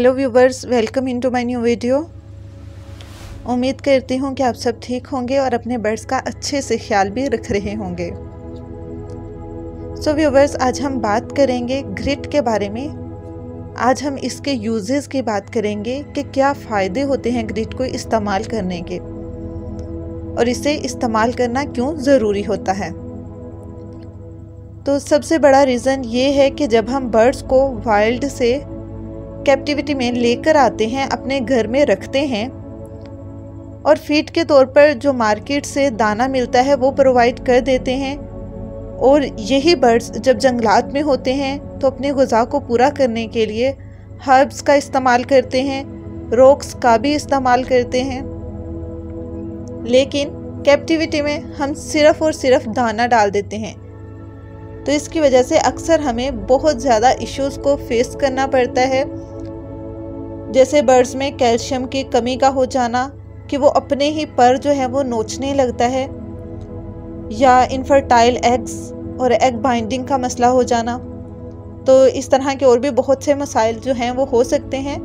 Hello viewers, welcome into my new video. उम्मीद करती हूँ कि आप सब ठीक होंगे और अपने बर्ड्स का अच्छे से ख्याल भी रख रहे होंगे। सो व्यूवर्स, आज हम बात करेंगे ग्रिट के बारे में। आज हम इसके यूजेस की बात करेंगे कि क्या फ़ायदे होते हैं ग्रिट को इस्तेमाल करने के और इसे इस्तेमाल करना क्यों ज़रूरी होता है। तो सबसे बड़ा रीज़न ये है कि जब हम बर्ड्स को वाइल्ड से कैप्टिविटी में लेकर आते हैं, अपने घर में रखते हैं और फीड के तौर पर जो मार्केट से दाना मिलता है वो प्रोवाइड कर देते हैं, और यही बर्ड्स जब जंगलात में होते हैं तो अपने ग़िज़ा को पूरा करने के लिए हर्ब्स का इस्तेमाल करते हैं, रॉक्स का भी इस्तेमाल करते हैं। लेकिन कैप्टिविटी में हम सिर्फ़ और सिर्फ दाना डाल देते हैं, तो इसकी वजह से अक्सर हमें बहुत ज़्यादा इश्यूज़ को फेस करना पड़ता है, जैसे बर्ड्स में कैल्शियम की कमी का हो जाना कि वो अपने ही पर जो है वो नोचने लगता है, या इनफर्टाइल एग्स और एग बाइंडिंग का मसला हो जाना। तो इस तरह के और भी बहुत से मसाइल जो हैं वो हो सकते हैं,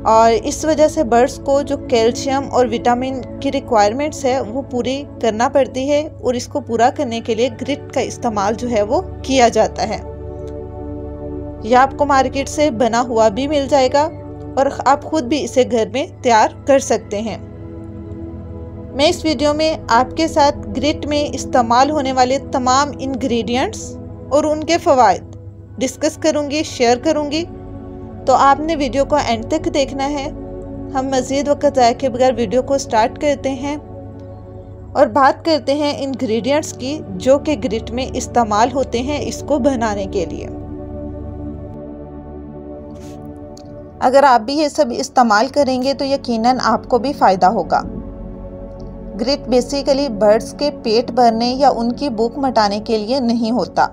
और इस वजह से बर्ड्स को जो कैल्शियम और विटामिन की रिक्वायरमेंट्स है वो पूरी करना पड़ती है, और इसको पूरा करने के लिए ग्रिट का इस्तेमाल जो है वो किया जाता है। यह आपको मार्केट से बना हुआ भी मिल जाएगा और आप खुद भी इसे घर में तैयार कर सकते हैं। मैं इस वीडियो में आपके साथ ग्रिट में इस्तेमाल होने वाले तमाम इंग्रेडिएंट्स और उनके फ़वाइद डिस्कस करूंगी, शेयर करूंगी, तो आपने वीडियो को एंड तक देखना है। हम मज़ीद वक्त ज़ाया के बगैर वीडियो को स्टार्ट करते हैं और बात करते हैं इंग्रेडिएंट्स की जो कि ग्रिट में इस्तेमाल होते हैं इसको बनाने के लिए। अगर आप भी ये सब इस्तेमाल करेंगे तो यकीनन आपको भी फ़ायदा होगा। ग्रिट बेसिकली बर्ड्स के पेट भरने या उनकी भूख मिटाने के लिए नहीं होता।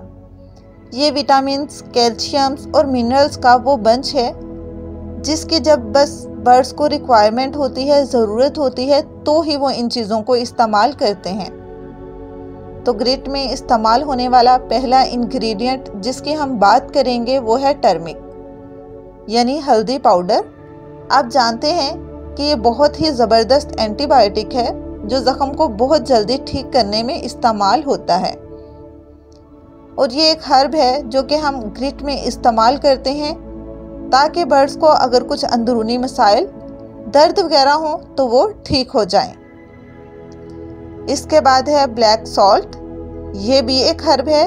ये विटामिन्स, कैल्शियम्स और मिनरल्स का वो बंच है जिसकी जब बस बर्ड्स को रिक्वायरमेंट होती है, ज़रूरत होती है, तो ही वो इन चीज़ों को इस्तेमाल करते हैं। तो ग्रिट में इस्तेमाल होने वाला पहला इंग्रेडिएंट जिसकी हम बात करेंगे वो है टर्मिक, यानी हल्दी पाउडर। आप जानते हैं कि ये बहुत ही ज़बरदस्त एंटीबायोटिक है जो ज़ख़म को बहुत जल्दी ठीक करने में इस्तेमाल होता है, और ये एक हर्ब है जो कि हम ग्रिट में इस्तेमाल करते हैं ताकि बर्ड्स को अगर कुछ अंदरूनी मसाइल, दर्द वगैरह हो तो वो ठीक हो जाएं। इसके बाद है ब्लैक सॉल्ट। ये भी एक हर्ब है।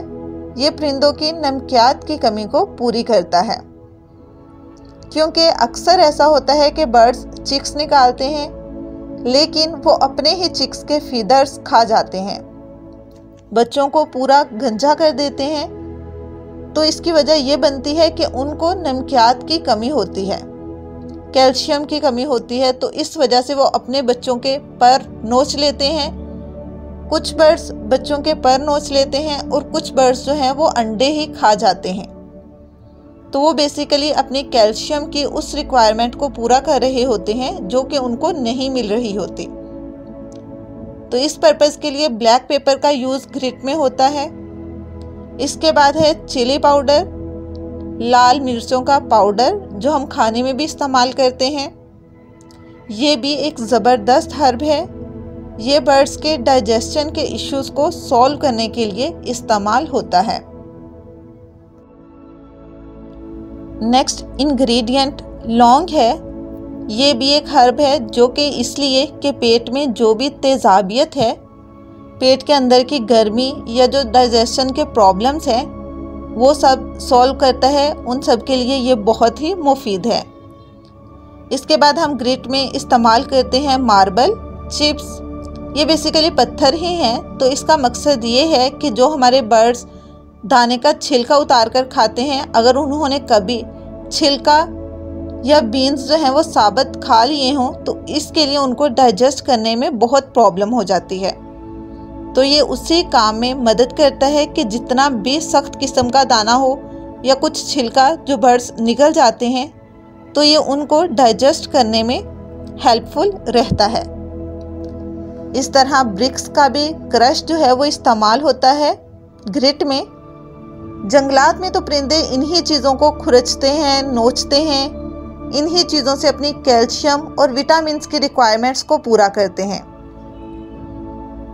ये परिंदों की नमकियात की कमी को पूरी करता है, क्योंकि अक्सर ऐसा होता है कि बर्ड्स चिक्स निकालते हैं लेकिन वो अपने ही चिक्स के फीदर्स खा जाते हैं, बच्चों को पूरा गंजा कर देते हैं। तो इसकी वजह ये बनती है कि उनको नमकियात की कमी होती है, कैल्शियम की कमी होती है, तो इस वजह से वो अपने बच्चों के पर नोच लेते हैं। कुछ बर्ड्स बच्चों के पर नोच लेते हैं और कुछ बर्ड्स जो हैं वो अंडे ही खा जाते हैं। तो वो बेसिकली अपनी कैल्शियम की उस रिक्वायरमेंट को पूरा कर रहे होते हैं जो कि उनको नहीं मिल रही होती। तो इस पर्पज़ के लिए ब्लैक पेपर का यूज़ ग्रिट में होता है। इसके बाद है चिली पाउडर, लाल मिर्चों का पाउडर जो हम खाने में भी इस्तेमाल करते हैं। ये भी एक ज़बरदस्त हर्ब है। ये बर्ड्स के डाइजेशन के इश्यूज़ को सॉल्व करने के लिए इस्तेमाल होता है। नेक्स्ट इंग्रेडिएंट लौंग है। ये भी एक हर्ब है जो कि इसलिए कि पेट में जो भी तेज़ाबियत है, पेट के अंदर की गर्मी या जो डाइजेशन के प्रॉब्लम्स हैं वो सब सॉल्व करता है। उन सब के लिए ये बहुत ही मुफीद है। इसके बाद हम ग्रिट में इस्तेमाल करते हैं मार्बल चिप्स। ये बेसिकली पत्थर ही हैं, तो इसका मकसद ये है कि जो हमारे बर्ड्स दाने का छिलका उतार कर खाते हैं, अगर उन्होंने कभी छिलका या बीन्स जो हैं वो साबुत खा लिए हों तो इसके लिए उनको डाइजेस्ट करने में बहुत प्रॉब्लम हो जाती है। तो ये उसी काम में मदद करता है कि जितना भी सख्त किस्म का दाना हो या कुछ छिलका जो बर्ड्स निगल जाते हैं तो ये उनको डाइजेस्ट करने में हेल्पफुल रहता है। इस तरह ब्रिक्स का भी क्रश जो है वो इस्तेमाल होता है ग्रिट में। जंगलात में तो परिंदे इन्हीं चीज़ों को खुरचते हैं, नोचते हैं, इन्हीं चीज़ों से अपनी कैल्शियम और विटामिन्स की रिक्वायरमेंट्स को पूरा करते हैं।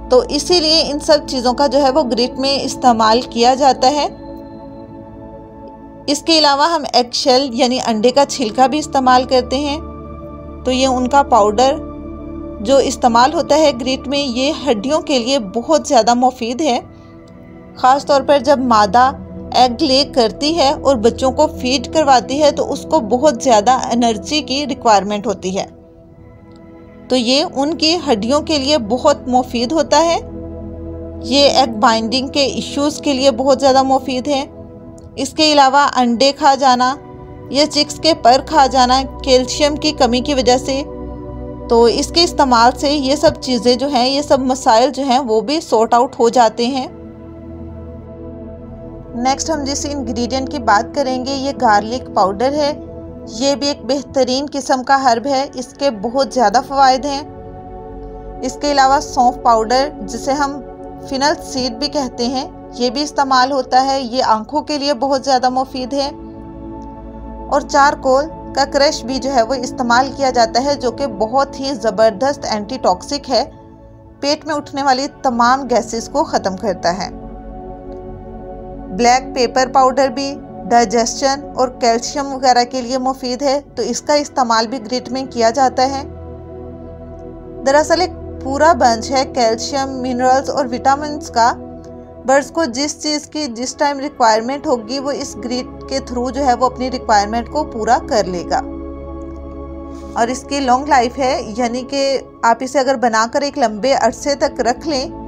तो इसीलिए इन सब चीज़ों का जो है वो ग्रिट में इस्तेमाल किया जाता है। इसके अलावा हम एग शेल यानी अंडे का छिलका भी इस्तेमाल करते हैं। तो ये उनका पाउडर जो इस्तेमाल होता है ग्रिट में, ये हड्डियों के लिए बहुत ज़्यादा मुफीद है। ख़ास तौर पर जब मादा एग ले करती है और बच्चों को फीड करवाती है तो उसको बहुत ज़्यादा एनर्जी की रिक्वायरमेंट होती है। तो ये उनकी हड्डियों के लिए बहुत मुफीद होता है। ये एग बाइंडिंग के इश्यूज़ के लिए बहुत ज़्यादा मुफीद है। इसके अलावा अंडे खा जाना या चिक्स के पर खा जाना कैल्शियम की कमी की वजह से, तो इसके इस्तेमाल से ये सब चीज़ें जो हैं, ये सब मसाइल जो हैं वो भी सॉर्ट आउट हो जाते हैं। नेक्स्ट हम जिस इंग्रेडिएंट की बात करेंगे ये गार्लिक पाउडर है। ये भी एक बेहतरीन किस्म का हर्ब है, इसके बहुत ज़्यादा फ़वाइद हैं। इसके अलावा सौंफ पाउडर जिसे हम फिनल सीड भी कहते हैं, ये भी इस्तेमाल होता है। ये आँखों के लिए बहुत ज़्यादा मुफीद है। और चारकोल का क्रश भी जो है वो इस्तेमाल किया जाता है, जो कि बहुत ही ज़बरदस्त एंटी टॉक्सिक है, पेट में उठने वाली तमाम गैसेस को ख़त्म करता है। ब्लैक पेपर पाउडर भी डाइजेशन और कैल्शियम वगैरह के लिए मुफीद है, तो इसका इस्तेमाल भी ग्रिट में किया जाता है। दरअसल एक पूरा बंच है कैल्शियम, मिनरल्स और विटामिन्स का। बर्ड्स को जिस चीज़ की जिस टाइम रिक्वायरमेंट होगी वो इस ग्रिट के थ्रू जो है वो अपनी रिक्वायरमेंट को पूरा कर लेगा। और इसकी लॉन्ग लाइफ है, यानी कि आप इसे अगर बनाकर एक लंबे अरसे तक रख लें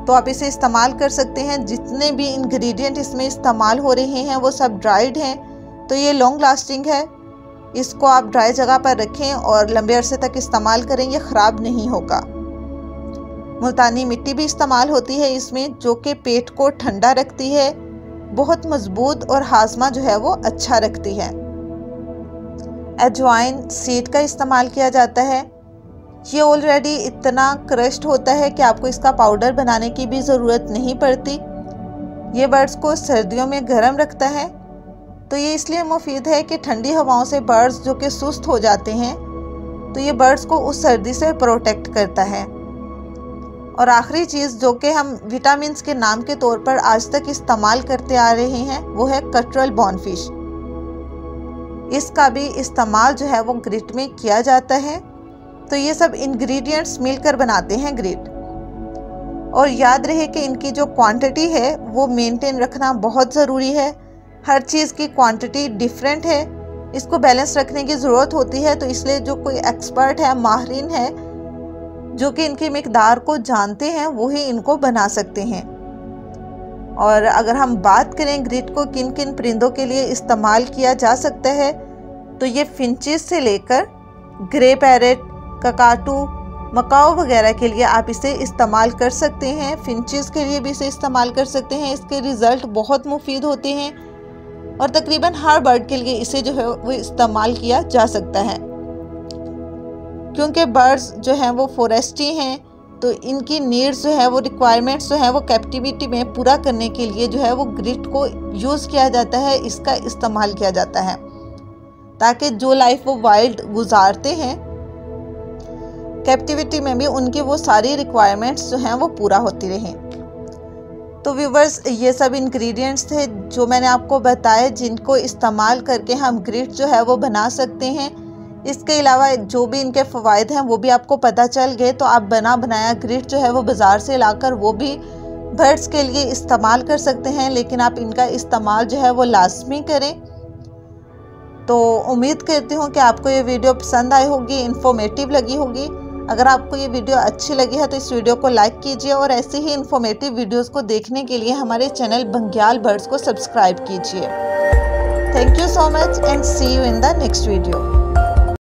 तो आप इसे इस्तेमाल कर सकते हैं। जितने भी इंग्रेडिएंट इसमें इस्तेमाल हो रहे हैं वो सब ड्राइड हैं, तो ये लॉन्ग लास्टिंग है। इसको आप ड्राई जगह पर रखें और लंबे अरसे तक इस्तेमाल करें, ये ख़राब नहीं होगा। मुल्तानी मिट्टी भी इस्तेमाल होती है इसमें, जो कि पेट को ठंडा रखती है, बहुत मजबूत और हाजमा जो है वो अच्छा रखती है। अजवाइन सीड का इस्तेमाल किया जाता है। ये ऑलरेडी इतना क्रश्ड होता है कि आपको इसका पाउडर बनाने की भी ज़रूरत नहीं पड़ती। ये बर्ड्स को सर्दियों में गर्म रखता है, तो ये इसलिए मुफीद है कि ठंडी हवाओं से बर्ड्स जो कि सुस्त हो जाते हैं, तो ये बर्ड्स को उस सर्दी से प्रोटेक्ट करता है। और आखिरी चीज़ जो कि हम विटामिन्स के नाम के तौर पर आज तक इस्तेमाल करते आ रहे हैं वो है कटरल बॉनफिश। इसका भी इस्तेमाल जो है वो ग्रिट में किया जाता है। तो ये सब इंग्रेडिएंट्स मिलकर बनाते हैं ग्रिट। और याद रहे कि इनकी जो क्वांटिटी है वो मेंटेन रखना बहुत ज़रूरी है। हर चीज़ की क्वांटिटी डिफरेंट है, इसको बैलेंस रखने की ज़रूरत होती है। तो इसलिए जो कोई एक्सपर्ट है, माहिरीन है, जो कि इनकी मिकदार को जानते हैं, वही इनको बना सकते हैं। और अगर हम बात करें ग्रिट को किन किन परिंदों के लिए इस्तेमाल किया जा सकता है, तो ये फिंचेस से लेकर ग्रे पैरेट, ककाटू, मकाओ वगैरह के लिए आप इसे इस्तेमाल कर सकते हैं। फिंचेस के लिए भी इसे इस्तेमाल कर सकते हैं। इसके रिज़ल्ट बहुत मुफीद होते हैं और तकरीबन हर बर्ड के लिए इसे जो है वो इस्तेमाल किया जा सकता है। क्योंकि बर्ड्स जो हैं वो फॉरेस्टी हैं, तो इनकी नीड्स जो है वो रिक्वायरमेंट्स जो है वो कैप्टिविटी में पूरा करने के लिए जो है वो ग्रिट को यूज़ किया जाता है, इसका इस्तेमाल किया जाता है, ताकि जो लाइफ वो वाइल्ड गुजारते हैं कैप्टिविटी में भी उनकी वो सारी रिक्वायरमेंट्स जो हैं वो पूरा होती रहें। तो व्यूवर्स, ये सब इंग्रेडिएंट्स थे जो मैंने आपको बताए, जिनको इस्तेमाल करके हम ग्रिट जो है वो बना सकते हैं। इसके अलावा जो भी इनके फ़वाइद हैं वो भी आपको पता चल गए। तो आप बना बनाया ग्रिट जो है वो बाज़ार से लाकर वो भी बर्ड्स के लिए इस्तेमाल कर सकते हैं, लेकिन आप इनका इस्तेमाल जो है वो लाजमी करें। तो उम्मीद करती हूँ कि आपको ये वीडियो पसंद आई होगी, इन्फॉर्मेटिव लगी होगी। अगर आपको ये वीडियो अच्छी लगी है तो इस वीडियो को लाइक कीजिए और ऐसे ही इन्फॉर्मेटिव वीडियोस को देखने के लिए हमारे चैनल बंग्याल बर्ड्स को सब्सक्राइब कीजिए। Thank you so much and see you in the next video.